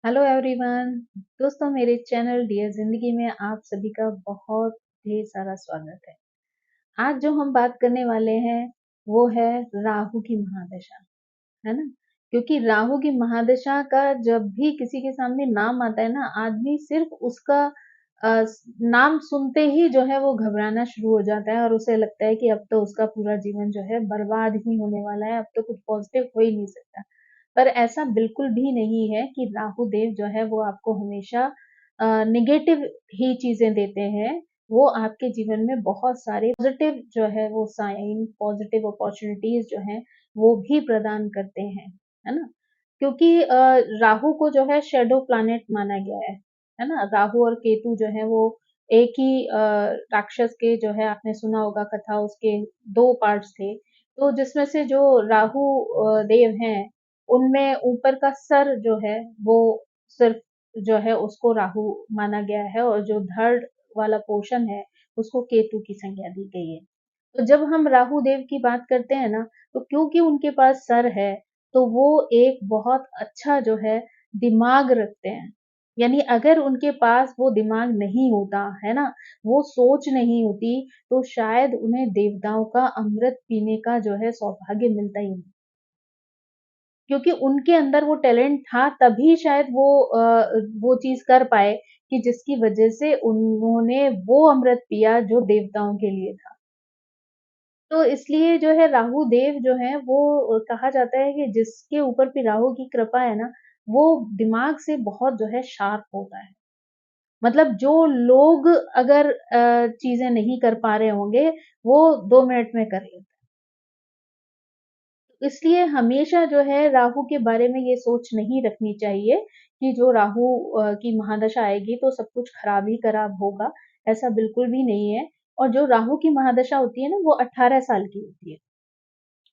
Hello everyone. दोस्तों, मेरे channel dear जिंदगी में आप सभी का बहुत ढेर सारा स्वागत है। आज जो हम बात करने वाले हैं वो है राहु की महादशा, है ना। क्योंकि राहु की महादशा का जब भी किसी के सामने नाम आता है ना, आदमी सिर्फ उसका नाम सुनते ही जो है वो घबराना शुरू हो जाता है और उसे लगता है कि अब तो उसका पूरा जीवन जो है बर्बाद ही होने वाला है, अब तो कुछ पॉजिटिव हो ही नहीं सकता। पर ऐसा बिल्कुल भी नहीं है कि राहु देव जो है वो आपको हमेशा नेगेटिव ही चीजें देते हैं। वो आपके जीवन में बहुत सारे पॉजिटिव जो है वो साइन, पॉजिटिव अपॉर्चुनिटीज जो है वो भी प्रदान करते हैं, है ना। क्योंकि राहु को जो है शेडो प्लैनेट माना गया है ना। राहु और केतु जो है वो एक ही राक्षस के जो है, आपने सुना होगा कथा, उसके दो पार्ट्स थे। तो जिसमें से जो राहु देव हैं, उनमें ऊपर का सर जो है वो सिर्फ जो है उसको राहु माना गया है, और जो धड़ वाला पोर्शन है उसको केतु की संज्ञा दी गई है। तो जब हम राहु देव की बात करते हैं ना, तो क्योंकि उनके पास सर है, तो वो एक बहुत अच्छा जो है दिमाग रखते हैं। यानी अगर उनके पास वो दिमाग नहीं होता है ना, वो सोच नहीं होती, तो शायद उन्हें देवताओं का अमृत पीने का जो है सौभाग्य मिलता ही नहीं। क्योंकि उनके अंदर वो टैलेंट था, तभी शायद वो चीज कर पाए कि जिसकी वजह से उन्होंने वो अमृत पिया जो देवताओं के लिए था। तो इसलिए जो है राहु देव जो है वो कहा जाता है कि जिसके ऊपर भी राहु की कृपा है ना, वो दिमाग से बहुत जो है शार्प होता है। मतलब जो लोग अगर चीजें नहीं कर पा रहे होंगे, वो 2 मिनट में कर लेते हैं। इसलिए हमेशा जो है राहु के बारे में ये सोच नहीं रखनी चाहिए कि जो राहु की महादशा आएगी तो सब कुछ खराब ही खराब होगा। ऐसा बिल्कुल भी नहीं है। और जो राहु की महादशा होती है ना, वो 18 साल की होती है।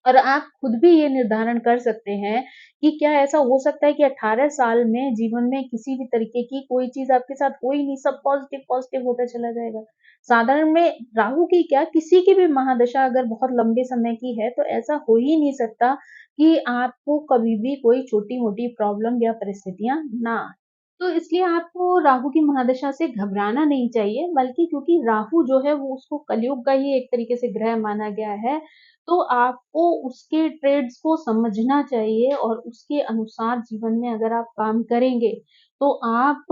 और आप खुद भी ये निर्धारण कर सकते हैं कि क्या ऐसा हो सकता है कि 18 साल में जीवन में किसी भी तरीके की कोई चीज आपके साथ हो ही नहीं, सब पॉजिटिव पॉजिटिव होता चला जाएगा। साधारण में राहु की क्या, किसी की भी महादशा अगर बहुत लंबे समय की है तो ऐसा हो ही नहीं सकता कि आपको कभी भी कोई छोटी मोटी प्रॉब्लम या परिस्थितियां ना आए। तो इसलिए आपको राहु की महादशा से घबराना नहीं चाहिए, बल्कि क्योंकि राहु जो है वो उसको कलयुग का ही एक तरीके से ग्रह माना गया है, तो आपको उसके ट्रेड्स को समझना चाहिए और उसके अनुसार जीवन में अगर आप काम करेंगे, तो आप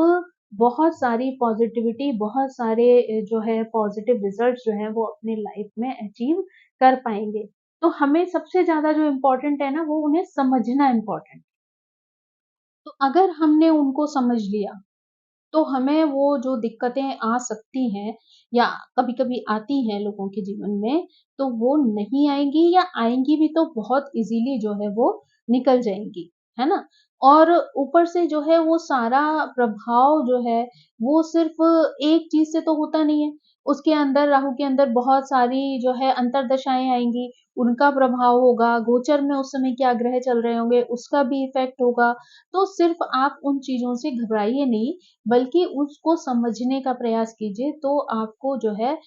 बहुत सारी पॉजिटिविटी, बहुत सारे जो है पॉजिटिव रिजल्ट्स जो है वो अपने लाइफ में अचीव कर पाएंगे। तो हमें सबसे ज्यादा जो इम्पोर्टेंट है ना, वो उन्हें समझना इम्पोर्टेंट। तो अगर हमने उनको समझ लिया, तो हमें वो जो दिक्कतें आ सकती हैं या कभी-कभी आती हैं लोगों के जीवन में, तो वो नहीं आएँगी, या आएँगी भी तो बहुत ईज़िली जो है वो निकल जाएँगी, है ना? और ऊपर से जो है वो सारा प्रभाव जो है, वो सिर्फ़ एक चीज़ से तो होता नहीं है। उसके अंदर, राहु के अंदर बहुत सारी जो है अंतर्दशाएँ आएँगी, उनका प्रभाव होगा, गोचर में उस समय क्या ग्रह चल रहे होंगे, उसका भी इफ़ेक्ट होगा। तो सिर्फ़ आप उन चीज़ों से घबराइए नहीं, बल्कि उसको समझने का प्रयास कीजिए, तो आपको जो है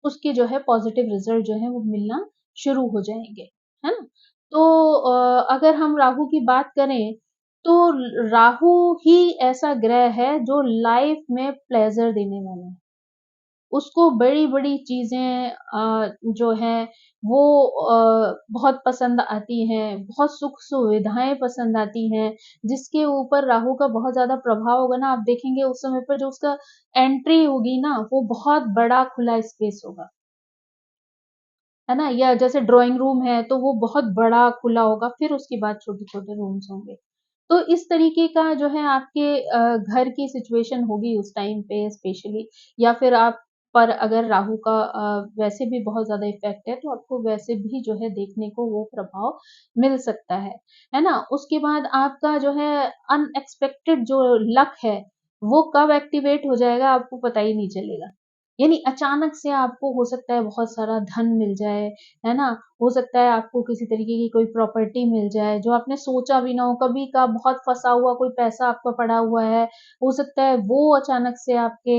उसके जो है पॉजिटिव रिजल्ट जो है वो मिलना शुरू हो जाएंगे, है ना। तो अगर हम राहु की बात करें, तो राहु ही ऐसा ग्रह है जो लाइफ में प्लेजर देने वाला है। उसको बड़ी-बड़ी चीज़ें जो हैं वो बहुत पसंद आती हैं, बहुत सुख-सुविधाएँ पसंद आती हैं, जिसके ऊपर राहु का बहुत ज़्यादा प्रभाव होगा ना, आप देखेंगे उस समय पर जो उसका एंट्री होगी ना, वो बहुत बड़ा खुला स्पेस होगा, है ना? या जैसे ड्राइंग रूम है, तो वो बहुत बड़ा खुला होगा, फिर उसके बाद छोटे-छोटे रूम्स होंगे। तो इस तरीके का जो है आपके घर की सिचुएशन होगी उस टाइम पे स्पेशली, या फिर आप पर अगर राहु का वैसे भी बहुत ज़्यादा इफ़ेक्ट है, तो आपको वैसे भी जो है देखने को वो प्रभाव मिल सकता है ना? उसके बाद आपका जो है अनएक्सपेक्टेड जो लक है, वो कब एक्टिवेट हो जाएगा आपको पता ही नहीं चलेगा। यानी अचानक से आपको हो सकता है बहुत सारा धन मिल जाए, है ना? हो सकता है आपको किसी तरीके की कोई प्रॉपर्टी मिल जाए, जो आपने सोचा भी ना हो, कभी का बहुत फँसा हुआ कोई पैसा आपका पड़ा हुआ है, हो सकता है वो अचानक से आपके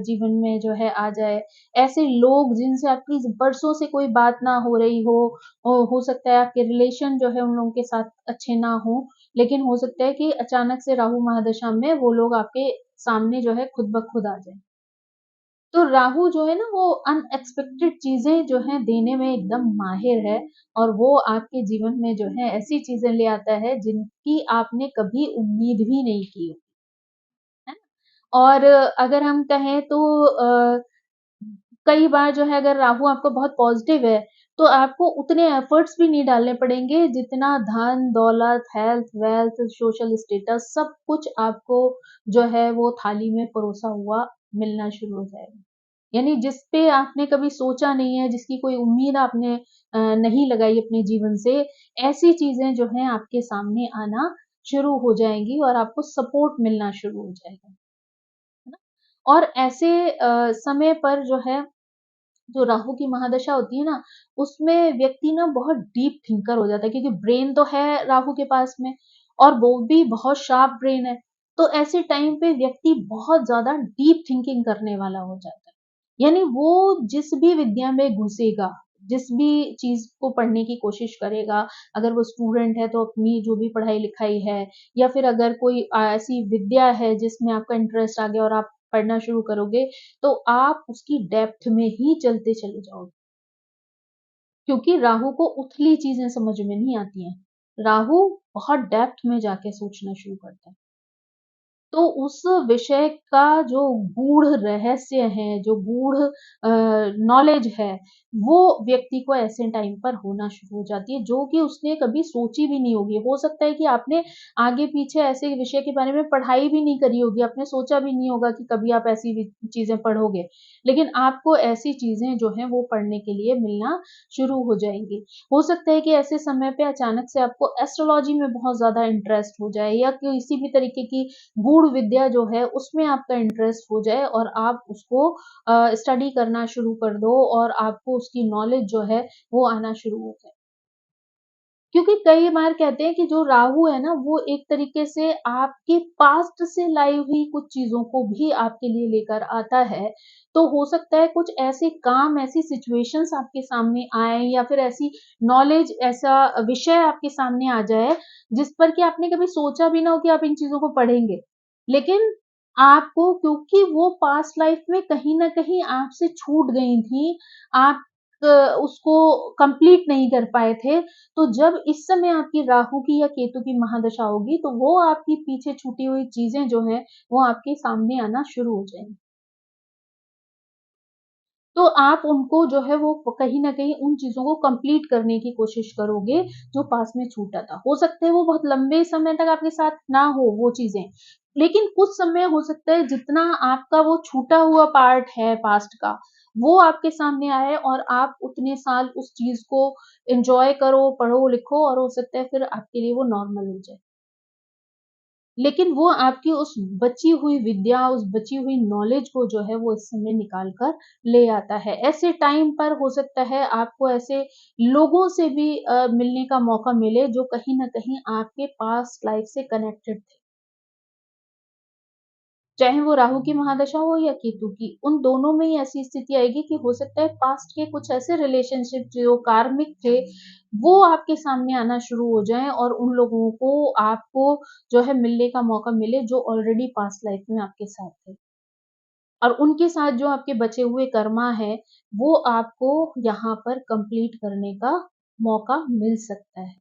जीवन में जो है आ जाए। ऐसे लोग जिनसे आपकी बरसों से कोई बात ना हो रही हो सकता है आपके रिलेशन जो है उन लोगों के साथ अच्छे ना हों, लेकिन हो सकता है कि अचानक से राहु महादशा में वो लोग आपके सामने जो है खुद ब खुद आ जाए। तो राहु जो है ना वो अनएक्सपेक्टेड चीजें जो है देने में एकदम माहिर है, और वो आपके जीवन में जो है ऐसी चीजें ले आता है जिनकी आपने कभी उम्मीद भी नहीं की, है ना? और अगर हम कहें तो कई बार जो है अगर राहु आपको बहुत पॉजिटिव है, तो आपको उतने एफर्ट्स भी नहीं डालने पड़ेंगे जितना धन दौलत हेल्थ वेल्थ सोशल स्टेटस सब कुछ आपको जो है वो थाली में परोसा हुआ मिलना शुरू हो जाएगा। यानी जिस पे आपने कभी सोचा नहीं है, जिसकी कोई उम्मीद आपने नहीं लगाई अपने जीवन से, ऐसी चीजें जो है आपके सामने आना शुरू हो जाएंगी और आपको सपोर्ट मिलना शुरू हो जाएगा, है ना? और ऐसे समय पर जो है, जो राहु की महादशा होती है ना, उसमें व्यक्ति ना बहुत डीप थिंकर हो जाता है, क्योंकि ब्रेन तो है राहु के पास में, और वो भी बहुत शार्प ब्रेन है। तो ऐसे टाइम पे व्यक्ति बहुत ज्यादा डीप थिंकिंग करने वाला हो जाता है। यानी वो जिस भी विद्या में घुसेगा, जिस भी चीज को पढ़ने की कोशिश करेगा, अगर वो स्टूडेंट है तो अपनी जो भी पढ़ाई लिखाई है, या फिर अगर कोई ऐसी विद्या है जिसमें आपका इंटरेस्ट आ गया और आप पढ़ना शुरू करोगे, तो आप उसकी डेप्थ में ही चलते चले जाओगे, क्योंकि राहु को उथली चीजें समझ में नहीं आती हैं। राहु बहुत डेप्थ में जाके सोचना शुरू करता है। तो उस विषय का जो गूढ़ रहस्य है, जो गूढ़ नॉलेज है, वो व्यक्ति को ऐसे टाइम पर होना शुरू हो जाती है, जो कि उसने कभी सोची भी नहीं होगी। हो सकता है कि आपने आगे पीछे ऐसे विषय के बारे में पढ़ाई भी नहीं करी होगी, आपने सोचा भी नहीं होगा कि कभी आप ऐसी चीजें पढ़ोगे, लेकिन आपको ऐसी चीजें जो है वो पढ़ने के लिए मिलना शुरू हो जाएंगी। हो सकता है कि ऐसे समय पे अचानक से आपको एस्ट्रोलॉजी में बहुत ज्यादा इंटरेस्ट हो जाए, या किसी भी तरीके की गूढ़ विद्या जो है उसमें आपका इंटरेस्ट हो जाए, और आप उसको स्टडी करना शुरू कर दो, और आपको उसकी नॉलेज जो है वो आना शुरू हो जाए। क्योंकि कई बार कहते हैं कि जो राहु है ना, वो एक तरीके से आपके पास्ट से लाई हुई कुछ चीजों को भी आपके लिए लेकर आता है। तो हो सकता है कुछ ऐसे काम, ऐसी सिचुएशंस आपके सामने आए, या फिर ऐसी नॉलेज, ऐसा विषय आपके सामने आ जाए जिस पर कि आपने कभी सोचा भी ना हो कि आप इन चीजों को पढ़ेंगे, लेकिन आपको, क्योंकि वो पास्ट लाइफ में कहीं ना कहीं आपसे छूट गई थी, आप उसको कंप्लीट नहीं कर पाए थे, तो जब इस समय आपकी राहु की या केतु की महादशा होगी, तो वो आपकी पीछे छूटी हुई चीजें जो हैं, वो आपके सामने आना शुरू हो जाएंगी। तो आप उनको जो है वो कहीं न कहीं उन चीज़ों को कंप्लीट करने की कोशिश करोगे, जो पास में छूटा था। हो सकता है वो बहुत लंबे समय तक आपके साथ ना हो वो चीज़ें, लेकिन कुछ समय हो सकता है जितना आपका वो छूटा हुआ पार्ट है पास्ट का, वो आपके सामने आए, और आप उतने साल उस चीज़ को एन्जॉय करो, पढ़ो, लिखो, और हो सकता है फिर आपके लिए वो नॉर्मल हो जाए। लेकिन वो आपकी उस बची हुई विद्या, उस बची हुई नॉलेज को जो है वो इस समय निकाल कर ले आता है। ऐसे टाइम पर हो सकता है आपको ऐसे लोगों से भी मिलने का मौका मिले जो कहीं न कहीं आपके पास्ट लाइफ से कनेक्टेड थे। चाहे वो राहु की महादशा हो या केतु की, उन दोनों में ही ऐसी स्थिति आएगी कि हो सकता है पास्ट के कुछ ऐसे रिलेशनशिप जो कार्मिक थे, वो आपके सामने आना शुरू हो जाएँ, और उन लोगों को आपको जो है मिलने का मौका मिले जो ऑलरेडी पास्ट लाइफ में आपके साथ थे। और उनके साथ जो आपके बचे हुए कर्मा है, वो आपको यहाँ पर कंप्लीट करने का मौका मिल सकता है।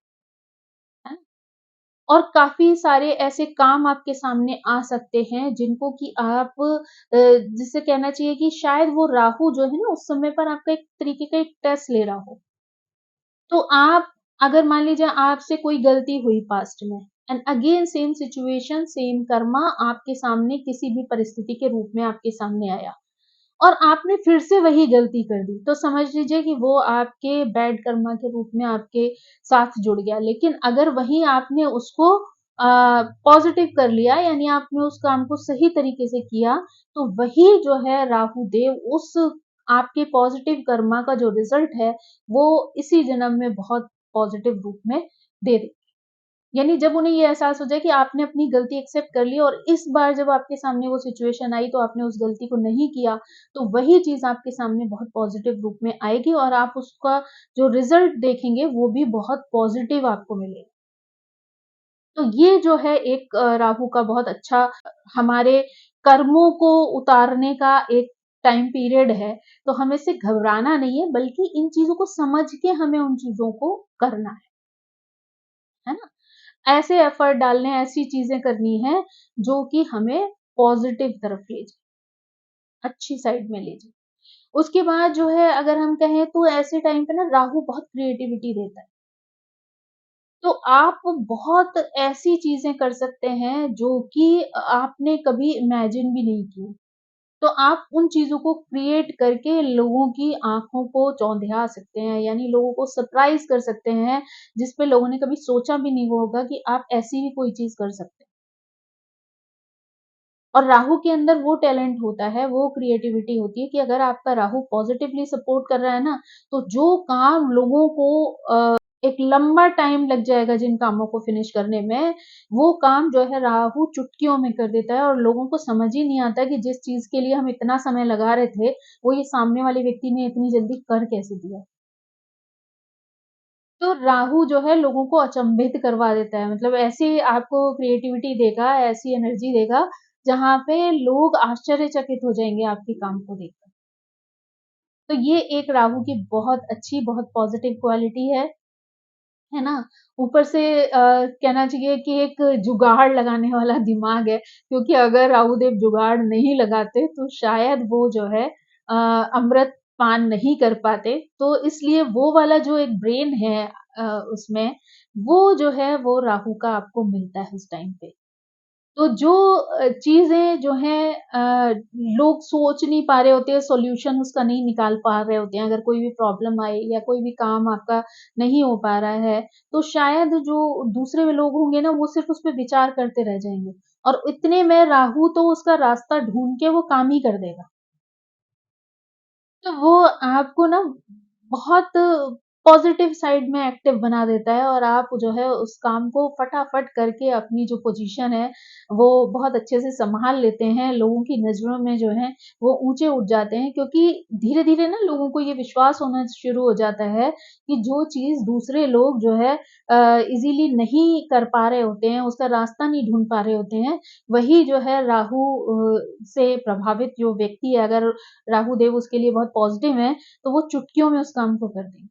और काफ़ी सारे ऐसे काम आपके सामने आ सकते हैं जिनको कि आप जिसे कहना चाहिए कि शायद वो राहु जो है ना उस समय पर आपका एक तरीके का एक टेस्ट ले रहा हो। तो आप, अगर मान लीजिए आपसे कोई गलती हुई पास्ट में, and again same situation, same Karma आपके सामने किसी भी परिस्थिति के रूप में आपके सामने आया, और आपने फिर से वही गलती कर दी, तो समझ लीजिए कि वो आपके बैड कर्मा के रूप में आपके साथ जुड़ गया। लेकिन अगर वहीं आपने उसको पॉजिटिव कर लिया, यानी आपने उस काम को सही तरीके से किया, तो वही जो है राहु देव उस आपके पॉजिटिव कर्मा का जो रिजल्ट है, वो इसी जन्म में बहुत पॉजिटिव रूप में दे दे। यानी जब उन्हें ये एहसास हो जाए कि आपने अपनी गलती एक्सेप्ट कर ली, और इस बार जब आपके सामने वो सिचुएशन आई तो आपने उस गलती को नहीं किया, तो वही चीज़ आपके सामने बहुत पॉजिटिव रूप में आएगी, और आप उसका जो रिजल्ट देखेंगे वो भी बहुत पॉजिटिव आपको मिलेगा। तो ये जो है एक राहु का बहुत अच्छा हमारे कर्मों को उतारने का एक टाइम पीरियड है। तो हमें से घबराना नहीं है, बल्कि इन चीजों को समझ के हमें उन चीजों को करना है ना? ऐसे एफर्ट डालने, ऐसी चीजें करनी है जो कि हमें पॉजिटिव तरफ ले जाए, अच्छी साइड में ले जाए। उसके बाद जो है अगर हम कहें तो ऐसे टाइम पे ना राहु बहुत क्रिएटिविटी देता है। तो आप बहुत ऐसी चीजें कर सकते हैं जो कि आपने कभी इमेजिन भी नहीं की। तो आप उन चीजों को क्रिएट करके लोगों की आंखों को चौंधिया सकते हैं, यानी लोगों को सरप्राइज कर सकते हैं, जिसपे लोगों ने कभी सोचा भी नहीं होगा कि आप ऐसी भी कोई चीज कर सकते हैं। और राहु के अंदर वो टैलेंट होता है, वो क्रिएटिविटी होती है कि अगर आपका राहु पॉजिटिवली सपोर्ट कर रहा है ना, तो जो काम लोगों को एक लंबा टाइम लग जाएगा जिन कामों को फिनिश करने में, वो काम जो है राहु चुटकियों में कर देता है, और लोगों को समझ ही नहीं आता कि जिस चीज के लिए हम इतना समय लगा रहे थे, वो ये सामने वाले व्यक्ति ने इतनी जल्दी कर कैसे दिया। तो राहु जो है लोगों को अचंभित करवा देता है, मतलब ऐसी आपको क्रिएटिविटी देगा, ऐसी एनर्जी देगा, जहाँ पे लोग आश्चर्यचकित हो जाएंगे आपके काम को देखकर। तो ये एक राहु की बहुत अच्छी, बहुत पॉजिटिव क्वालिटी है ना? ऊपर से कहना चाहिए कि एक जुगाड़ लगाने वाला दिमाग है, क्योंकि अगर राहुदेव जुगाड़ नहीं लगाते तो शायद वो जो है अमृत पान नहीं कर पाते। तो इसलिए वो वाला जो एक ब्रेन है उसमें, वो जो है वो राहु का आपको मिलता है उस टाइम पे। तो जो चीज़ें जो हैं लोग सोच नहीं पा रहे होते हैं, सॉल्यूशन उसका नहीं निकाल पा रहे होते हैं, अगर कोई भी प्रॉब्लम आई या कोई भी काम आपका नहीं हो पा रहा है, तो शायद जो दूसरे लोग होंगे ना, वो सिर्फ़ उस पे विचार करते रह जाएँगे, और इतने में राहु तो उसका रास्ता ढूँढ के वो काम ही कर देगा। तो वो आपको ना बहुत पॉजिटिव साइड में एक्टिव बना देता है, और आप जो है उस काम को फटाफट करके अपनी जो पोजीशन है वो बहुत अच्छे से संभाल लेते हैं, लोगों की नजरों में जो है वो ऊंचे उठ जाते हैं, क्योंकि धीरे धीरे ना लोगों को ये विश्वास होना शुरू हो जाता है कि जो चीज दूसरे लोग जो है इजीली नहीं कर पा रहे होते हैं, उसका रास्ता नहीं ढूंढ पा रहे होते हैं, वही जो है राहु से प्रभावित जो व्यक्ति है, अगर राहु देव उसके लिए बहुत पॉजिटिव हैं, तो वो चुटकियों में उस काम को कर देंगे।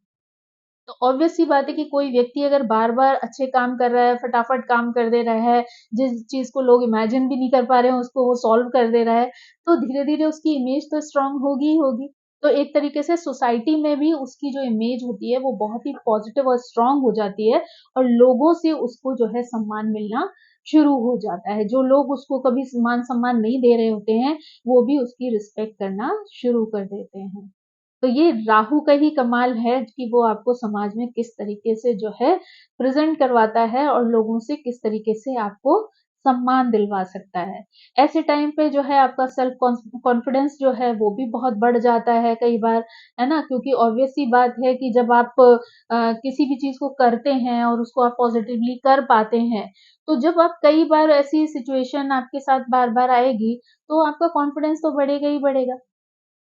तो ऑब्वियस सी बात है कि कोई व्यक्ति अगर बार-बार अच्छे काम कर रहा है, फटाफट काम कर दे रहा है, जिस चीज़ को लोग इमेजिन भी नहीं कर पा रहे हैं, उसको वो सॉल्व कर दे रहा है, तो धीरे-धीरे उसकी इमेज तो स्ट्रॉन्ग होगी ही होगी। तो एक तरीके से सोसाइटी में भी उसकी जो इमेज होती है, वो बहुत ही पॉजिटिव और स्ट्रॉन्ग हो जाती है, और लोगों से उसको जो है सम्मान मिलना शुरू हो जाता है। जो लोग उसको कभी मान-सम्मान नहीं दे रहे होते हैं, वो भी उसकी रिस्पेक्ट करना शुरू कर देते हैं। तो ये राहु का ही कमाल है कि वो आपको समाज में किस तरीके से जो है प्रेजेंट करवाता है, और लोगों से किस तरीके से आपको सम्मान दिलवा सकता है। ऐसे टाइम पे जो है आपका सेल्फ कॉन्फिडेंस जो है वो भी बहुत बढ़ जाता है कई बार, है ना? क्योंकि ऑब्वियस सी बात है कि जब आप किसी भी चीज को करते हैं और उसको आप पॉजिटिवली कर पाते हैं, तो जब आप कई बार ऐसी सिचुएशन आपके साथ बार बार आएगी, तो आपका कॉन्फिडेंस तो बढ़ेगा ही बढ़ेगा,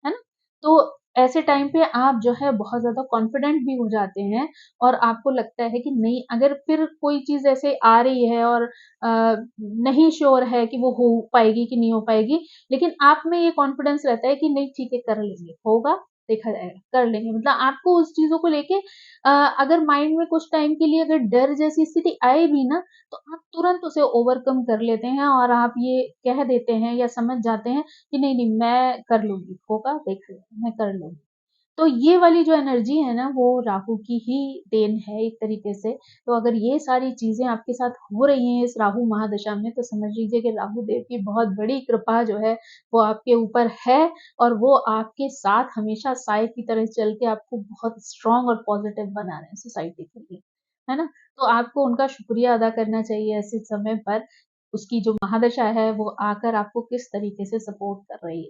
है ना? तो ऐसे टाइम पे आप जो है बहुत ज़्यादा कॉन्फिडेंट भी हो जाते हैं, और आपको लगता है कि नहीं, अगर फिर कोई चीज़ ऐसे आ रही है और नहीं श्योर है कि वो हो पाएगी कि नहीं हो पाएगी, लेकिन आप में ये कॉन्फिडेंस रहता है कि नहीं, ठीक है, कर लेंगे, होगा, देखा जाएगा, कर लेंगे। मतलब आपको उस चीज़ों को लेके अगर माइंड में कुछ टाइम के लिए अगर डर जैसी स्थिति आए भी ना, तो आप तुरंत उसे ओवरकम कर लेते हैं, और आप ये कह देते हैं या समझ जाते हैं कि नहीं, नहीं, मैं कर लूँगी, होगा, देख लेंगे, मैं कर लूँगी। तो ये वाली जो एनर्जी है ना, वो राहु की ही देन है एक तरीके से। तो अगर ये सारी चीज़ें आपके साथ हो रही हैं इस राहु महादशा में, तो समझ लीजिए कि राहु देव की बहुत बड़ी कृपा जो है वो आपके ऊपर है, और वो आपके साथ हमेशा साए की तरह चल के आपको बहुत स्ट्रॉन्ग और पॉजिटिव बना रहे हैं सोसाइटी के लिए, है ना? तो आपको उनका शुक्रिया अदा करना चाहिए ऐसे समय पर। उसकी जो महादशा है वो आकर आपको किस तरीके से सपोर्ट कर रही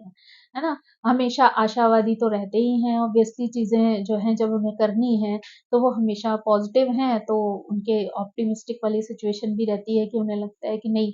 है ना? हमेशा आशावादी तो रहते ही हैं, ऑब्वियसली चीज़ें जो हैं जब उन्हें करनी है, तो वो हमेशा पॉजिटिव हैं, तो उनके ऑप्टिमिस्टिक वाली सिचुएशन भी रहती है कि उन्हें लगता है कि नहीं,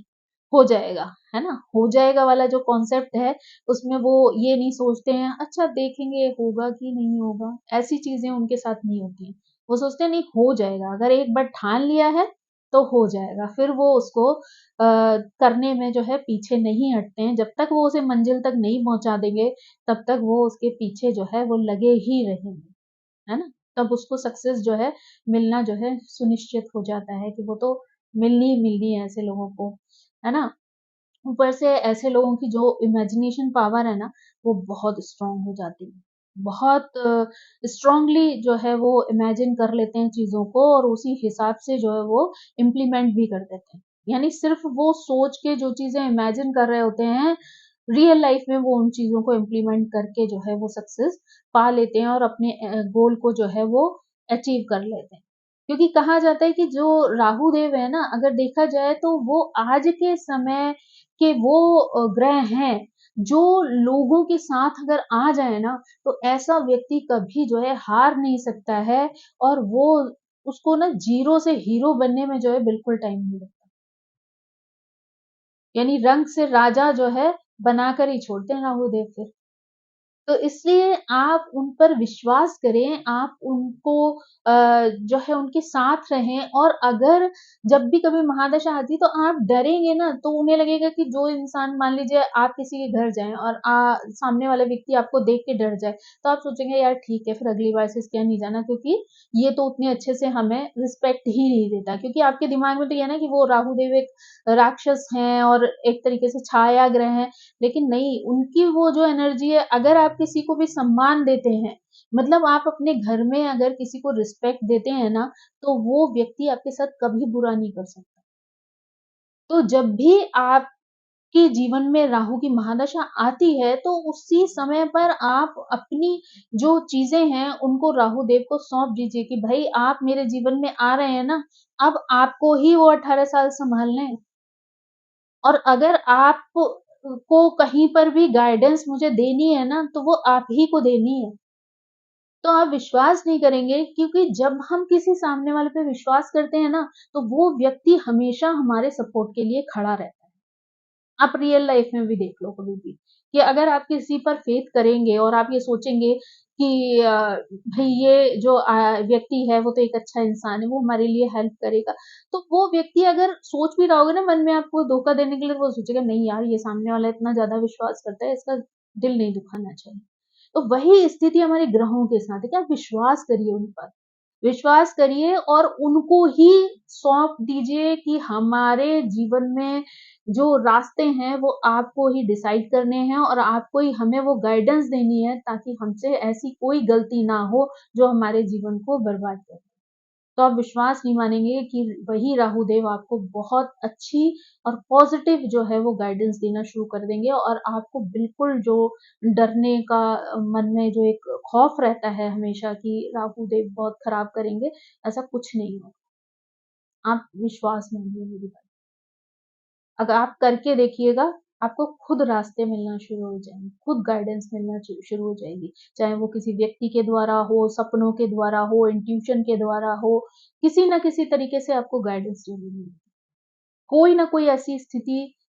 हो जाएगा, है ना? हो जाएगा वाला जो कॉन्सेप्ट है, उसमें वो ये नहीं सोचते हैं, अच्छा देखेंगे होगा कि नहीं होगा, ऐसी चीज़ें उनके साथ नहीं होती हैं। वो सोचते हैं नहीं, हो जाएगा, अगर एक बार ठान लिया है, तो हो जाएगा। फिर वो उसको करने में जो है पीछे नहीं हटते हैं। जब तक वो उसे मंजिल तक नहीं पहुंचा देंगे, तब तक वो उसके पीछे जो है वो लगे ही रहेंगे, है ना? तब उसको सक्सेस जो है मिलना जो है सुनिश्चित हो जाता है कि वो तो मिलनी ही मिलनी है ऐसे लोगों को, है ना? ऊपर से ऐसे लोगों की जो इमेजिनेशन पावर है ना, वो बहुत स्ट्रांग हो जाती है। बहुत स्ट्रांगली जो है वो इमेजिन कर लेते हैं चीज़ों को और उसी हिसाब से जो है वो इम्प्लीमेंट भी कर देते हैं। यानी सिर्फ वो सोच के जो चीज़ें इमेजिन कर रहे होते हैं, रियल लाइफ में वो उन चीज़ों को इम्प्लीमेंट करके जो है वो सक्सेस पा लेते हैं और अपने गोल को जो है वो अचीव कर लेते हैं। क्योंकि कहा जाता है कि जो राहु देव है ना, अगर देखा जाए तो वो आज के समय कि वो ग्रह हैं, जो लोगों के साथ अगर आ जाए ना, तो ऐसा व्यक्ति कभी जो है हार नहीं सकता है और वो उसको ना ज़ीरो से हीरो बनने में जो है बिल्कुल टाइम नहीं लगता। यानी रंग से राजा जो है बनाकर ही छोड़ते हैं राहु देव फिर। तो इसलिए आप उन पर विश्वास करें, आप उनको जो है उनके साथ रहें और अगर जब भी कभी महादशा आती है तो आप डरेंगे ना तो उन्हें लगेगा कि जो इंसान मान लीजिए आप किसी के घर जाएँ और सामने वाला व्यक्ति आपको देख के डर जाए, तो आप सोचेंगे यार ठीक है फिर अगली बार से इसके यहाँ नहीं जाना क्योंकि ये तो उतने अच्छे से हमें रिस्पेक्ट ही नहीं देता। क्योंकि आपके दिमाग में तो ये है ना कि वो राहु देव एक राक्षस हैं और एक तरीके से छाया ग्रह हैं। लेकिन नहीं, उनकी वो जो एनर्जी है अगर आप किसी को भी सम्मान देते हैं, मतलब आप अपने घर में अगर किसी को रिस्पेक्ट देते हैं ना, तो वो व्यक्ति आपके साथ कभी बुरा नहीं कर सकता। तो जब भी आपके जीवन में राहु की महादशा आती है, तो उसी समय पर आप अपनी जो चीज़ें हैं, उनको राहु देव को सौंप दीजिए कि भई आप मेरे जीवन में आ रहे हैं ना, अब आपको ही वो 18 साल सँभालने हैं। और अगर आप को कहीं पर भी गाइडेंस मुझे देनी है ना, तो वो आप ही को देनी है। तो आप विश्वास नहीं करेंगे क्योंकि जब हम किसी सामने वाले पे विश्वास करते हैं ना, तो वो व्यक्ति हमेशा हमारे सपोर्ट के लिए खड़ा रहता है। आप रियल लाइफ में भी देख लो कभी भी कि अगर आप किसी पर फेथ करेंगे और आप ये सोचेंगे कि भई ये जो व्यक्ति है वो तो एक अच्छा इंसान है, वो हमारे लिए हेल्प करेगा। तो वो व्यक्ति अगर सोच भी रहा होगा ना मन में आपको धोखा देने के लिए, वो सोचेगा नहीं यार ये सामने वाला इतना ज़्यादा विश्वास करता है, इसका दिल नहीं दुखाना चाहिए। तो वही स्थिति हमारे ग्रहों के साथ है कि आप विश्वास करिए उन पर। विश्वास करिए और उनको ही सौंप दीजिए कि हमारे जीवन में जो रास्ते हैं वो आपको ही डिसाइड करने हैं और आपको ही हमें वो गाइडेंस देनी है ताकि हमसे ऐसी कोई गलती ना हो जो हमारे जीवन को बर्बाद करे। तो आप विश्वास नहीं मानेंगे कि वही राहु देव आपको बहुत अच्छी और पॉजिटिव जो है वो गाइडेंस देना शुरू कर देंगे और आपको बिल्कुल जो डरने का मन में जो एक खौफ रहता है हमेशा कि राहु देव बहुत खराब करेंगे, ऐसा कुछ नहीं होगा। आप विश्वास मानिए मेरी बात। अगर आप करके देखिएगा, आपको खुद रास्ते मिलना शुरू हो जाएँगे, खुद गाइडेंस मिलना शुरू हो जाएगी। चाहे वो किसी व्यक्ति के द्वारा हो, सपनों के द्वारा हो, इंट्यूशन के द्वारा हो, किसी न किसी तरीके से आपको गाइडेंस ज़रूर मिलेगी। कोई ना कोई ऐसी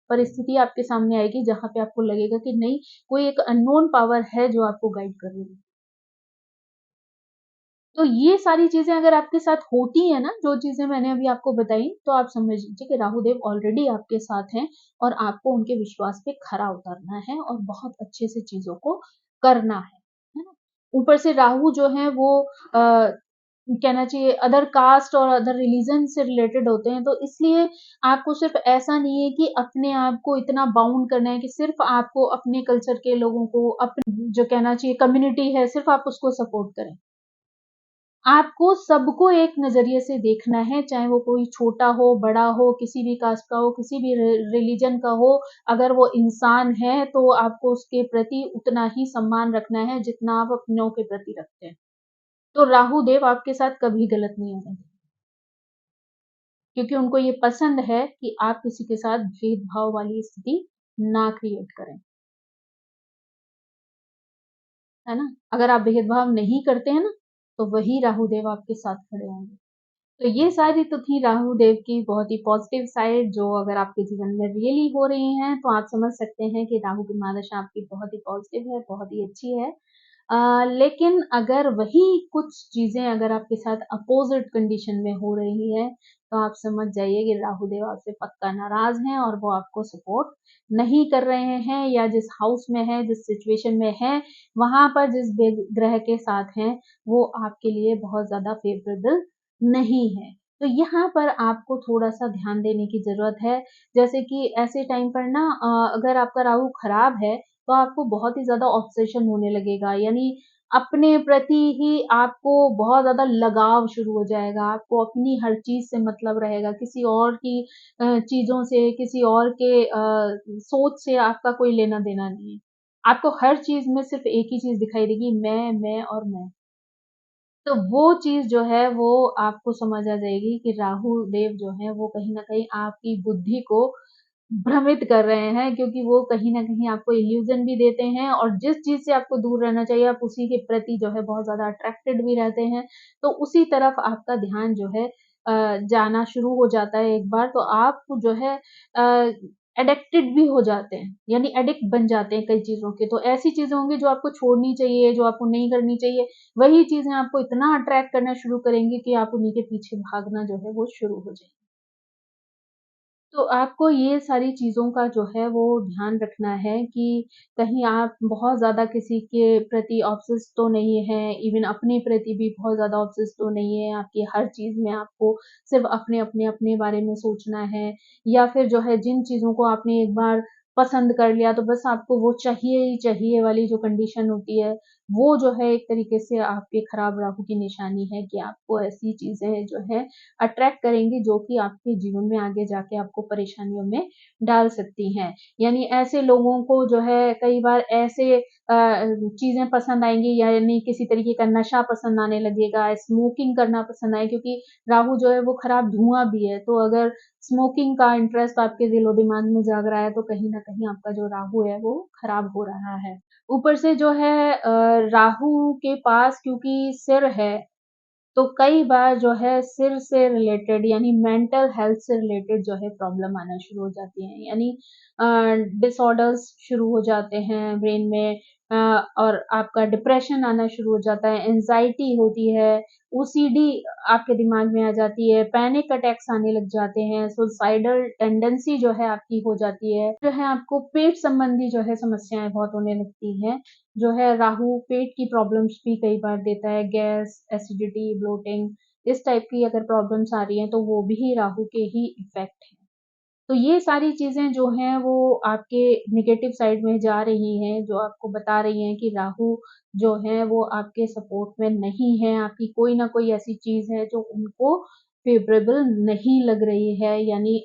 परिस्थिति आपके सामने आएगी जहाँ पे आपको लगेगा कि नहीं, कोई एक अननोन पावर है जो आपको गाइड कर रही है। तो ये सारी चीज़ें अगर आपके साथ होती हैं ना, जो चीज़ें मैंने अभी आपको बताई, तो आप समझ लीजिए कि राहु देव ऑलरेडी आपके साथ हैं और आपको उनके विश्वास पे खरा उतरना है और बहुत अच्छे से चीज़ों को करना है ना? ऊपर से राहु जो है वो कहना चाहिए अदर कास्ट और अदर रिलीजन से रिलेटेड होते हैं, तो इसलिए आपको सिर्फ़ ऐसा नहीं है कि अपने आप को इतना बाउंड करना है कि सिर्फ़ आपको अपने कल्चर के लोगों को, अपनी जो कहना चाहिए कम्युनिटी है, सिर्फ़ आप उसको सपोर्ट करें। आपको सबको एक नज़रिए से देखना है, चाहे वो कोई छोटा हो, बड़ा हो, किसी भी कास्ट का हो, किसी भी रिलीजन का हो, अगर वो इंसान है तो आपको उसके प्रति उतना ही सम्मान रखना है जितना आप अपनों के प्रति रखते हैं। तो राहु देव आपके साथ कभी गलत नहीं होने देंगे, क्योंकि उनको ये पसंद है कि आप किसी के साथ भेदभाव वाली स्थिति ना क्रिएट करें, है ना? अगर आप भेदभाव नहीं करते हैं ना, तो वही राहु देव आपके साथ खड़े होंगे। तो ये सारी तो थी राहु देव की बहुत ही पॉजिटिव साइड जो अगर आपके जीवन में रियली हो रही हैं तो आप समझ सकते हैं कि राहु की महादशा आपकी बहुत ही पॉजिटिव है, बहुत ही अच्छी है। लेकिन अगर वही कुछ चीज़ें अगर आपके साथ अपोज़िट कंडीशन में हो रही हैं, तो आप समझ जाइए कि राहु देव आपसे पक्का नाराज़ हैं और वो आपको सपोर्ट नहीं कर रहे हैं, या जिस हाउस में हैं, जिस सिचुएशन में हैं, वहाँ पर जिस ग्रह के साथ हैं, वो आपके लिए बहुत ज़्यादा फ़ेवरेबल नहीं है। तो यहाँ पर आपको थोड़ा-सा ध्यान देने की ज़रूरत है। जैसे कि ऐसे टाइम पर ना अगर आपका राहु खराब है, तो आपको बहुत ही ज़्यादा ऑब्सेशन होने लगेगा, यानी अपने प्रति ही आपको बहुत ज़्यादा लगाव शुरू हो जाएगा, आपको अपनी हर चीज़ से मतलब रहेगा, किसी और की चीज़ों से, किसी और के सोच से आपका कोई लेना-देना नहीं है। आपको हर चीज़ में सिर्फ़ एक ही चीज़ दिखाई देगी, मैं और मैं। तो वो चीज़ जो है वो आपको समझ आ जाएगी कि राहु देव जो हैं वो कहीं न कहीं आपकी बुद्धि को भ्रमित कर रहे हैं, क्योंकि वो कहीं न कहीं आपको इल्यूज़न भी देते हैं और जिस चीज़ से आपको दूर रहना चाहिए, आप उसी के प्रति जो है बहुत ज़्यादा अट्रैक्टेड भी रहते हैं। तो उसी तरफ आपका ध्यान जो है जाना शुरू हो जाता है एक बार, तो आप जो है एडिक्टेड भी हो जाते हैं, यानी एडिक्ट बन जाते हैं कई चीज़ों के। तो ऐसी चीज़ें होंगी जो आपको छोड़नी चाहिए, जो आपको नहीं करनी चाहिए, वही चीज़ें आपको इतना अट्रैक्ट करना शुरू करेंगी कि आप उन्हीं के पीछे भागना जो है वो शुरू हो जाएँगे। तो आपको ये सारी चीज़ों का जो है वो ध्यान रखना है कि कहीं आप बहुत ज़्यादा किसी के प्रति ऑब्सेस्ड तो नहीं हैं, इवन अपने प्रति भी बहुत ज़्यादा ऑब्सेस्ड तो नहीं है, आपकी हर चीज़ में आपको सिर्फ़ अपने बारे में सोचना है, या फिर जो है जिन चीज़ों को आपने एक बार पसंद कर लिया तो बस आपको वो चाहिए ही चाहिए वाली जो कंडीशन होती है, वो जो है एक तरीके से आपके खराब राहु की निशानी है कि आपको ऐसी चीज़ें जो है अट्रैक्ट करेंगी जो कि आपके जीवन में आगे जाके आपको परेशानियों में डाल सकती हैं। यानी ऐसे लोगों को जो है कई बार ऐसे चीज़ें पसंद आएँगी, यानी किसी तरीके का नशा पसंद आने लगेगा, स्मोकिंग करना पसंद आए, क्योंकि राहु जो है वो खराब धुआँ भी है। तो अगर स्मोकिंग का इंटरेस्ट आपके दिलो-दिमाग में जाग रहा है, तो कहीं न कहीं आपका जो राहु है वो खराब हो रहा है। ऊपर से जो है राहु के पास क्योंकि सिर है, तो कई बार जो है सिर से रिलेटेड यानी मेंटल हेल्थ से रिलेटेड जो है प्रॉब्लम आना शुरू हो जाती है, यानी डिसऑर्डर्स शुरू हो जाते हैं ब्रेन में, और आपका डिप्रेशन आना शुरू हो जाता है, एंजाइटी होती है, ओसीडी आपके दिमाग में आ जाती है, पैनिक अटैक्स आने लग जाते हैं, सुसाइडल टेंडेंसी जो है आपकी हो जाती है, जो है आपको पेट संबंधी जो है समस्याएं बहुत होने लगती हैं। जो है राहु पेट की प्रॉब्लम्स भी कई बार देता है, गैस, एसिडिटी, ब्लोटिंग, इस टाइप की अगर प्रॉब्लम्स आ रही हैं तो वो भी राहु के ही इफ़ेक्ट हैं। तो ये सारी चीज़ें जो हैं वो आपके नेगेटिव साइड में जा रही हैं, जो आपको बता रही हैं कि राहु जो है वो आपके सपोर्ट में नहीं है, आपकी कोई ना कोई ऐसी चीज़ है जो उनको फ़ेवरेबल नहीं लग रही है, यानी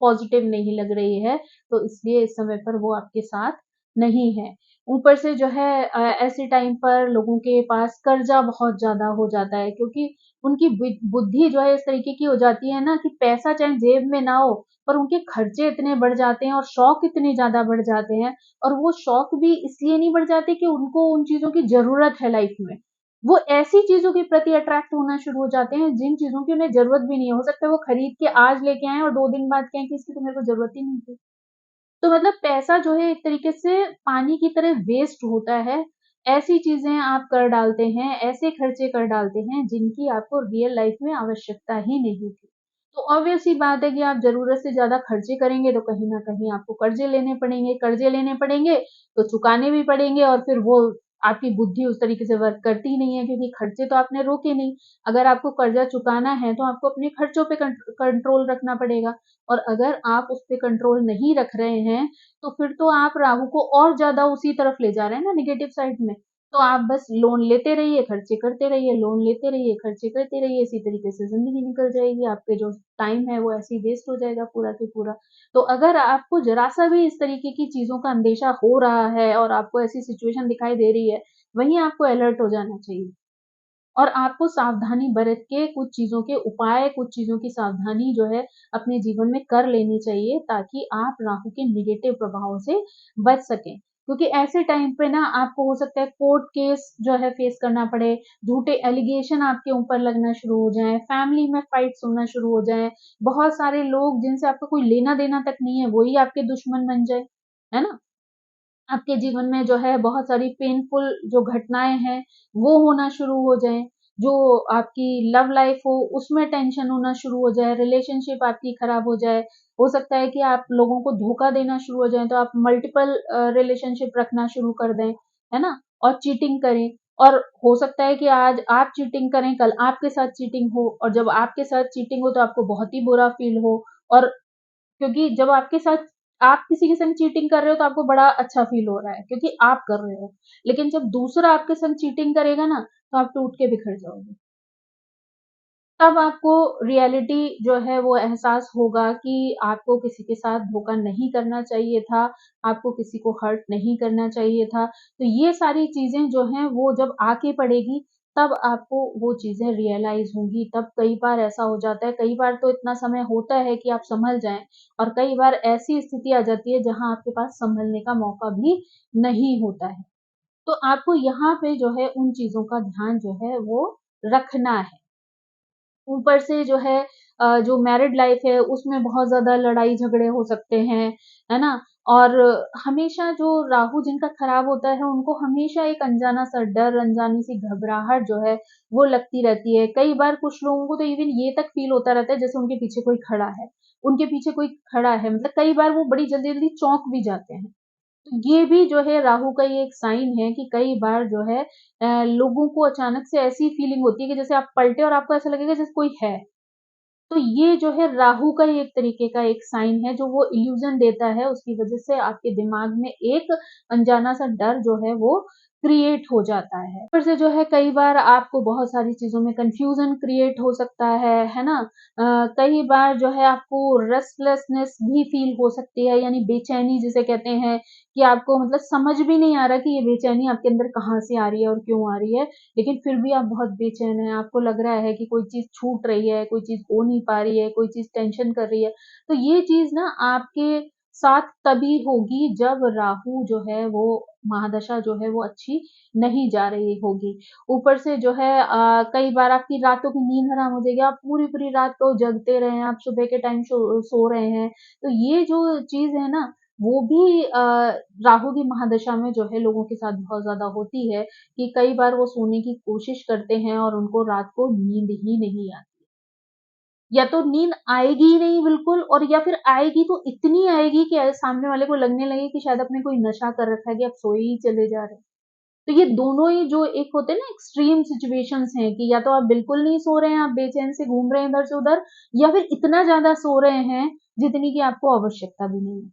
पॉज़िटिव नहीं लग रही है, तो इसलिए इस समय पर वो आपके साथ नहीं है। ऊपर से जो है ऐसे टाइम पर लोगों के पास कर्ज़ा बहुत ज़्यादा हो जाता है, क्योंकि उनकी बुद्धि जो है इस तरीके की हो जाती है ना कि पैसा चाहे जेब में ना हो, पर उनके खर्चे इतने बढ़ जाते हैं और शौक इतने ज़्यादा बढ़ जाते हैं, और वो शौक भी इसलिए नहीं बढ़ जाते कि उनको उन चीज़ों की ज़रूरत है लाइफ़ में। वो ऐसी चीज़ों के प्रति अट्रैक्ट होना शुरू हो जाते हैं जिन चीज़ों की उन्हें ज़रूरत भी नहीं है। हो सकता है वो खरीद के आज लेके आएँ और 2 दिन बाद कहें कि इसकी तो मेरे को ज़रूरत ही नहीं थी। तो मतलब पैसा जो है एक तरीके से पानी की तरह वेस्ट होता है। ऐसी चीज़ें आप कर डालते हैं, ऐसे खर्चे कर डालते हैं जिनकी आपको रियल लाइफ़ में आवश्यकता ही नहीं थी। तो ऑब्वियस सी बात है कि आप ज़रूरत से ज़्यादा खर्चे करेंगे तो कहीं न कहीं आपको कर्ज़े लेने पड़ेंगे तो चुकाने भी पड़ेंगे, और फिर वो आपकी बुद्धि उस तरीके से वर्क करती नहीं है, क्योंकि खर्चे तो आपने रोके नहीं। अगर आपको कर्ज़ा चुकाना है तो आपको अपने खर्चों पे कंट्रोल रखना पड़ेगा। और अगर आप उस पे कंट्रोल नहीं रख रहे हैं, तो फिर तो आप राहु को और ज़्यादा उसी तरफ ले जा रहे हैं ना, नेगेटिव साइड में। तो आप बस लोन लेते रहिए, खर्चे करते रहिए, लोन लेते रहिए, खर्चे करते रहिए, इसी तरीके से ज़िंदगी निकल जाएगी। आपके जो टाइम है वो ऐसे ही वेस्ट हो जाएगा पूरा के पूरा। तो अगर आपको ज़रा-सा भी इस तरीके की चीज़ों का अंदेशा हो रहा है और आपको ऐसी सिचुएशन दिखाई दे रही है, वहीं आपको अलर्ट हो जाना चाहिए। और आपको सावधानी बरत के कुछ चीज़ों के उपाय, कुछ चीज़ों की सावधानी जो है अपने जीवन में कर लेनी चाहिए, ताकि आप राहु के नेगेटिव प्रभाव से बच सकें। क्योंकि ऐसे टाइम पे ना आपको हो सकता है कोर्ट केस जो है फेस करना पड़े, झूठे एलिगेशन आपके ऊपर लगना शुरू हो जाएँ, फैमिली में फाइट्स होना शुरू हो जाएँ, बहुत सारे लोग जिनसे आपका कोई लेना-देना तक नहीं है, वो ही आपके दुश्मन बन जाएँ, है ना? आपके जीवन में जो है बहुत सारी पेनफुल जो घटनाएँ हैं, वो होना शुरू हो जाएँ। जो आपकी लव लाइफ़ हो, उसमें टेंशन होना शुरू हो जाए, रिलेशनशिप आपकी खराब हो जाए। हो सकता है कि आप लोगों को धोखा देना शुरू हो जाएँ, तो आप मल्टीपल रिलेशनशिप रखना शुरू कर दें, है ना? और चीटिंग करें। और हो सकता है कि आज आप चीटिंग करें, कल आपके साथ चीटिंग हो, और जब आपके साथ चीटिंग हो तो आपको बहुत ही बुरा फ़ील हो। और क्योंकि जब आपके साथ आप किसी के संग चीटिंग कर रहे हो तो आपको बड़ा अच्छा फील हो रहा है क्योंकि आप कर रहे हो। लेकिन जब दूसरा आपके संग चीटिंग करेगा ना, तो आप टूट के बिखर जाओगे। तब आपको रियलिटी जो है वो एहसास होगा कि आपको किसी के साथ धोखा नहीं करना चाहिए था, आपको किसी को हर्ट नहीं करना चाहिए था। तो ये सारी चीज़ें जो हैं वो जब आके पड़ेगी, तब आपको वो चीज़ें रियलाइज़ होंगी। तब कई बार ऐसा हो जाता है, कई बार तो इतना समय होता है कि आप सँभल जाएँ, और कई बार ऐसी स्थिति आ जाती है जहाँ आपके पास सँभलने का मौका भी नहीं होता है। तो आपको यहाँ पे जो है उन चीज़ों का ध्यान जो है वो रखना है। ऊपर से जो है जो मैरिड लाइफ है उसमें बहुत ज़्यादा लड़ाई झगड़े हो सकते हैं, है ना? और हमेशा जो राहु जिनका खराब होता है उनको हमेशा एक अनजाना-सा डर, अनजानी-सी घबराहट जो है वो लगती रहती है। कई बार कुछ लोगों को तो इवन ये तक फ़ील होता रहता है जैसे उनके पीछे कोई खड़ा है। उनके पीछे कोई खड़ा है, मतलब कई बार वो बड़ी जल्दी-जल्दी चौंक भी जाते हैं। तो ये भी जो है राहु का ये एक साइन है कि कई बार जो है लोगों को अचानक से ऐसी फीलिंग होती है कि जैसे आप पलटे और आपको ऐसा लगेगा जैसे कोई है। तो ये जो है राहु का ही एक तरीके का एक साइन है जो वो इल्यूज़न देता है, उसकी वज़ह से आपके दिमाग में एक अनजाना-सा डर जो है वो क्रिएट हो जाता है। ऊपर से जो है कई बार आपको बहुत सारी चीज़ों में कन्फ्यूज़न क्रिएट हो सकता है ना? कई बार जो है आपको रेस्टलेसनेस भी फ़ील हो सकती है, यानी बेचैनी जिसे कहते हैं, कि आपको मतलब समझ भी नहीं आ रहा कि ये बेचैनी आपके अंदर कहाँ से आ रही है और क्यों आ रही है। लेकिन फिर भी आप बहुत बेचैन हैं, आपको लग रहा है कि कोई चीज़ छूट रही है, कोई चीज़ हो नहीं पा रही है, कोई चीज़ टेंशन कर रही है। तो ये चीज़ ना आपके साथ तभी होगी जब राहु जो है वो महादशा जो है वो अच्छी नहीं जा रही होगी। ऊपर से जो है कई बार आपकी रातों की नींद हराम हो जाएगी, आप पूरी-पूरी रात तो जगते रहे हैं, आप सुबह के टाइम सो रहे हैं। तो ये जो चीज़ है ना, वो भी राहु की महादशा में जो है लोगों के साथ बहुत ज़्यादा होती है, कि कई बार वो सोने की कोशिश करते हैं और उनको रात को नींद ही नहीं आती। या तो नींद आएगी ही नहीं बिल्कुल, और या फिर आएगी तो इतनी आएगी कि सामने वाले को लगने लगे कि शायद आपने कोई नशा कर रखा है कि आप सोए ही चले जा रहे हैं। तो ये दोनों ही जो एक होते हैं ना एक्सट्रीम सिचुएशंस हैं, कि या तो आप बिल्कुल नहीं सो रहे हैं, आप बेचैन से घूम रहे हैं इधर से उधर, या फिर इतना ज़्यादा सो रहे हैं जितनी की आपको आवश्यकता भी नहीं है।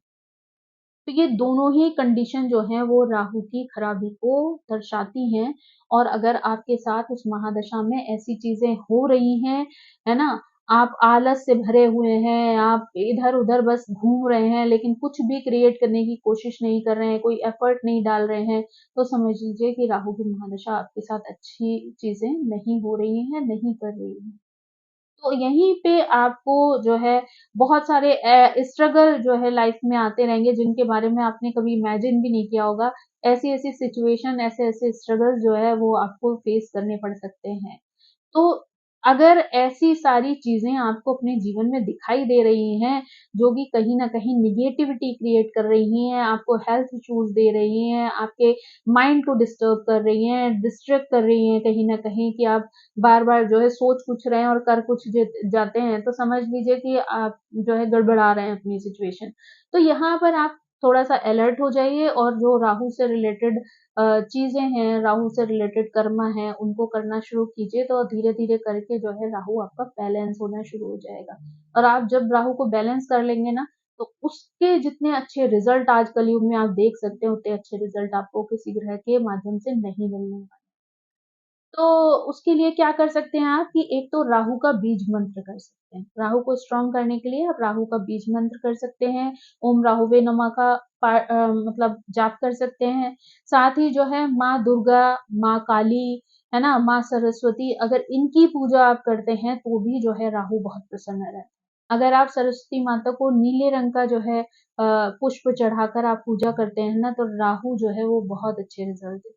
तो ये दोनों ही कंडीशन जो हैं वो राहु की खराबी को दर्शाती हैं। और अगर आपके साथ उस महादशा में ऐसी चीज़ें हो रही हैं, है ना? आप आलस से भरे हुए हैं, आप इधर-उधर बस घूम रहे हैं, लेकिन कुछ भी क्रिएट करने की कोशिश नहीं कर रहे हैं, कोई एफर्ट नहीं डाल रहे हैं, तो समझ लीजिए कि राहु की महादशा आपके साथ अच्छी चीज़ें नहीं हो रही हैं, नहीं कर रही हैं। तो यहीं पे आपको जो है बहुत सारे स्ट्रगल जो है लाइफ में आते रहेंगे जिनके बारे में आपने कभी इमेजिन भी नहीं किया होगा। ऐसी-ऐसी सिचुएशन, ऐसे-ऐसे स्ट्रगल जो है वो आपको फेस करने पड़ सकते हैं। तो अगर ऐसी सारी चीज़ें आपको अपने जीवन में दिखाई दे रही हैं, जो कि कहीं न कहीं नेगेटिविटी क्रिएट कर रही हैं, आपको हेल्थ इश्यूज़ दे रही हैं, आपके माइंड को डिस्टर्ब कर रही हैं, डिस्ट्रैक्ट कर रही हैं कहीं न कहीं, कि आप बार-बार जो है सोच कुछ रहे हैं और कर कुछ ज जाते हैं, तो समझ लीजिए कि आप जो है गड़बड़ा रहे हैं अपनी सिचुएशन। तो यहाँ पर आप थोड़ा-सा अलर्ट हो जाइए, और जो राहु से रिलेटेड चीज़ें हैं, राहु से रिलेटेड कर्म है, उनको करना शुरू कीजिए, तो धीरे-धीरे करके जो है राहु आपका बैलेंस होना शुरू हो जाएगा। और आप जब राहु को बैलेंस कर लेंगे ना, तो उसके जितने अच्छे रिज़ल्ट आज कलयुग में आप देख सकते हैं, उतने अच्छे रिज़ल्ट आपको किसी ग्रह के माध्यम से नहीं मिलने वाले। तो उसके लिए क्या कर सकते हैं आप, कि एक तो राहु का बीज मंत्र कर सकते हैं। राहु को स्ट्रॉन्ग करने के लिए आप राहु का बीज मंत्र कर सकते हैं। ओम राहुवे नमः का मतलब जाप कर सकते हैं। साथ ही जो है माँ दुर्गा, माँ काली, है ना? माँ सरस्वती, अगर इनकी पूजा आप करते हैं तो भी जो है राहु बहुत प्रसन्न रहता है। अगर आप सरस्वती माता को नीले रंग का जो है पुष्प चढ़ाकर आप पूजा करते हैं ना, तो राहु जो है वो बहुत अच्छे रिज़ल्ट देता है।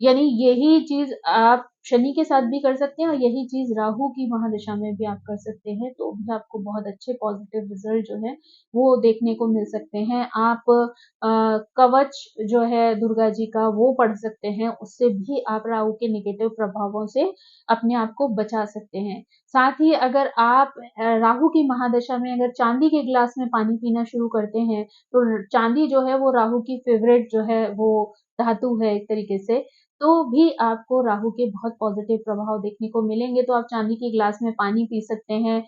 यानी यही चीज आप शनि के साथ भी कर सकते हैं और यही चीज राहु की महादशा में भी आप कर सकते हैं, तो भी आपको बहुत अच्छे पॉजिटिव रिजल्ट जो है वो देखने को मिल सकते हैं। आप कवच जो है दुर्गा जी का वो पढ़ सकते हैं, उससे भी आप राहु के नेगेटिव प्रभावों से अपने आप को बचा सकते हैं। साथ ही अगर आप राहु की महादशा में अगर चांदी के गिलास में पानी पीना शुरू करते हैं, तो चांदी जो है वो राहु की फेवरेट जो है वो धातु है एक तरीके से, तो भी आपको राहु के बहुत पॉजिटिव प्रभाव देखने को मिलेंगे। तो आप चांदी के गिलास में पानी पी सकते हैं।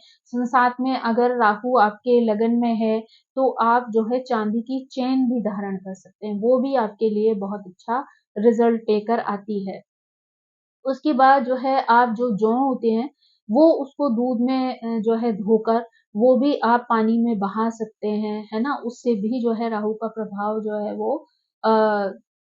साथ में अगर राहु आपके लगन में है, तो आप जो है चांदी की चेन भी धारण कर सकते हैं, वो भी आपके लिए बहुत अच्छा रिजल्ट लेकर आती है। उसके बाद जो है आप जो जौ होते हैं, वो उसको दूध में जो है धोकर वो भी आप पानी में बहा सकते हैं, है ना? उससे भी जो है राहु का प्रभाव जो है वो अ,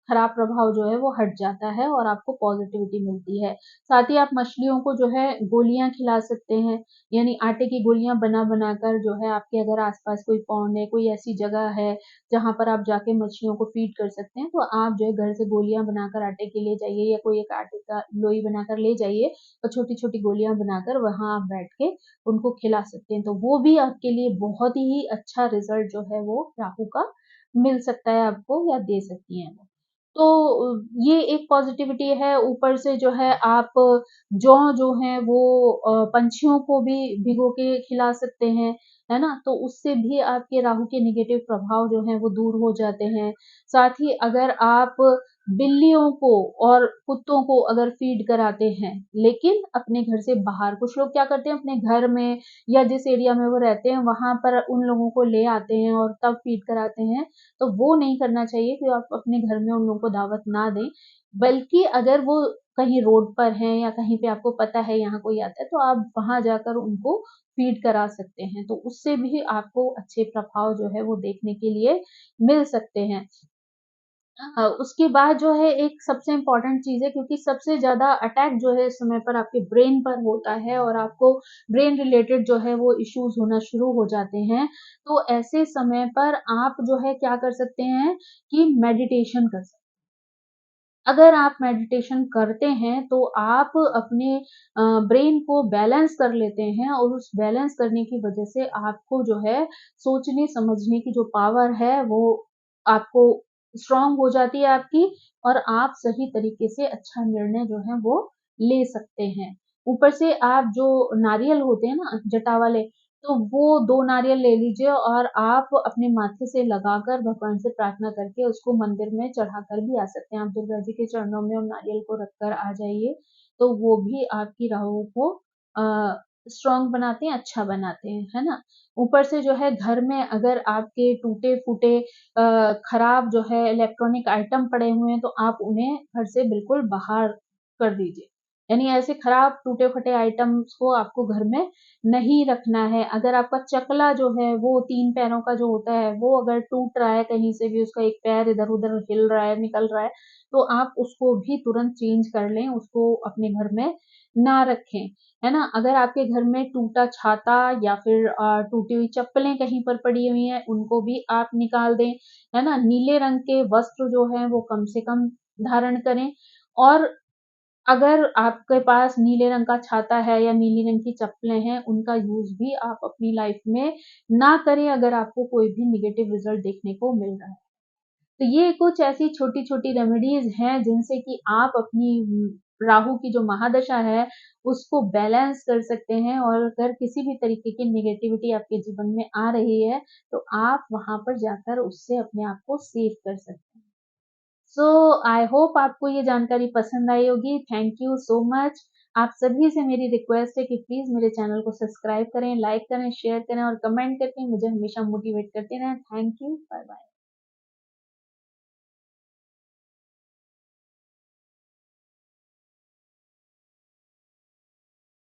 खराब प्रभाव जो है वो हट जाता है और आपको पॉजिटिविटी मिलती है। साथ ही आप मछलियों को जो है गोलियाँ खिला सकते हैं, यानी आटे की गोलियाँ बना-बना कर जो है आपके अगर आस-पास कोई पॉन्ड है, कोई ऐसी जगह है जहाँ पर आप जाके मछलियों को फीड कर सकते हैं, तो आप जो है घर से गोलियाँ बनाकर आटे की ले जाइए या कोई एक आटे का लोई बनाकर ले जाइए और छोटी-छोटी गोलियाँ बनाकर वहाँ आप बैठ के उनको खिला सकते हैं। तो वो भी आपके लिए बहुत ही अच्छा रिज़ल्ट जो है वो राहु का मिल सकता है आपको या दे सकती हैं वो। तो ये एक पॉज़िटिविटी है, ऊपर से जो है आप जौ जो है वो पंछियों को भी भिगो के खिला सकते हैं, है ना? तो उससे भी आपके राहु के नेगेटिव प्रभाव जो हैं वो दूर हो जाते हैं। साथ ही अगर आप बिल्लियों को और कुत्तों को अगर फीड कराते हैं, लेकिन अपने घर से बाहर, कुछ लोग क्या करते हैं अपने घर में या जिस एरिया में वो रहते हैं वहाँ पर उन लोगों को ले आते हैं और तब फीड कराते हैं, तो वो नहीं करना चाहिए कि आप अपने घर में उन लोगों को दावत ना दें। बल्कि अगर वो कहीं रोड पर हैं या कहीं पे आपको पता है यहाँ कोई आता है, तो आप वहाँ जाकर उनको फीड करा सकते हैं, तो उससे भी आपको अच्छे प्रभाव जो है वो देखने के लिए मिल सकते हैं। उसके बाद जो है एक सबसे इम्पोर्टेंट चीज़ है, क्योंकि सबसे ज़्यादा अटैक जो है इस समय पर आपके ब्रेन पर होता है और आपको ब्रेन रिलेटेड जो है वो इश्यूज़ होना शुरू हो जाते हैं। तो ऐसे समय पर आप जो है क्या कर सकते हैं कि मेडिटेशन कर सकते हैं। अगर आप मेडिटेशन करते हैं तो आप अपने ब्रेन को बैलेंस कर लेते हैं और उस बैलेंस करने की वजह से आपको जो है सोचने समझने की जो पावर है वो आपको स्ट्रांग हो जाती है आपकी, और आप सही तरीके से अच्छा निर्णय जो है वो ले सकते हैं। ऊपर से आप जो नारियल होते हैं ना जटा वाले, तो वो 2 नारियल ले लीजिए और आप अपने माथे से लगाकर भगवान से प्रार्थना करके उसको मंदिर में चढ़ाकर भी आ सकते हैं। आप दुर्गा जी के चरणों में उन नारियल को रखकर आ जाइए, तो वो भी आपकी राहों को स्ट्रॉन्ग बनाते हैं, अच्छा बनाते हैं, है ना? ऊपर से जो है घर में अगर आपके टूटे-फूटे खराब जो है इलेक्ट्रॉनिक आइटम पड़े हुए हैं, तो आप उन्हें घर से बिल्कुल बाहर कर दीजिए। यानी ऐसे खराब टूटे-फूटे आइटम्स को आपको घर में नहीं रखना है। अगर आपका चकला जो है वो 3 पैरों का जो होता है, वो अगर टूट रहा है कहीं से भी, उसका एक पैर इधर-उधर हिल रहा है, निकल रहा है, तो आप उसको भी तुरंत चेंज कर लें, उसको अपने घर में ना रखें, है ना? अगर आपके घर में टूटा छाता या फिर टूटी हुई चप्पलें कहीं पर पड़ी हुई हैं, उनको भी आप निकाल दें, है ना? नीले रंग के वस्त्र जो हैं वो कम से कम धारण करें, और अगर आपके पास नीले रंग का छाता है या नीली रंग की चप्पलें हैं, उनका यूज़ भी आप अपनी लाइफ में ना करें अगर आपको कोई भी नेगेटिव रिज़ल्ट देखने को मिल रहा है। तो ये कुछ ऐसी छोटी-छोटी रेमेडीज़ हैं जिनसे कि आप अपनी राहु की जो महादशा है, उसको बैलेंस कर सकते हैं, और अगर किसी भी तरीके की नेगेटिविटी आपके जीवन में आ रही है, तो आप वहाँ पर जाकर उससे अपने आप को सेव कर सकते हैं। सो आई होप आपको ये जानकारी पसंद आई होगी। Thank you so much. आप सभी से मेरी रिक्वेस्ट है कि प्लीज़ मेरे चैनल को सब्सक्राइब करें, लाइक करें, शेयर करें और कमेंट करके मुझे हमेशा मोटिवेट करते रहें। Thank you. Bye bye.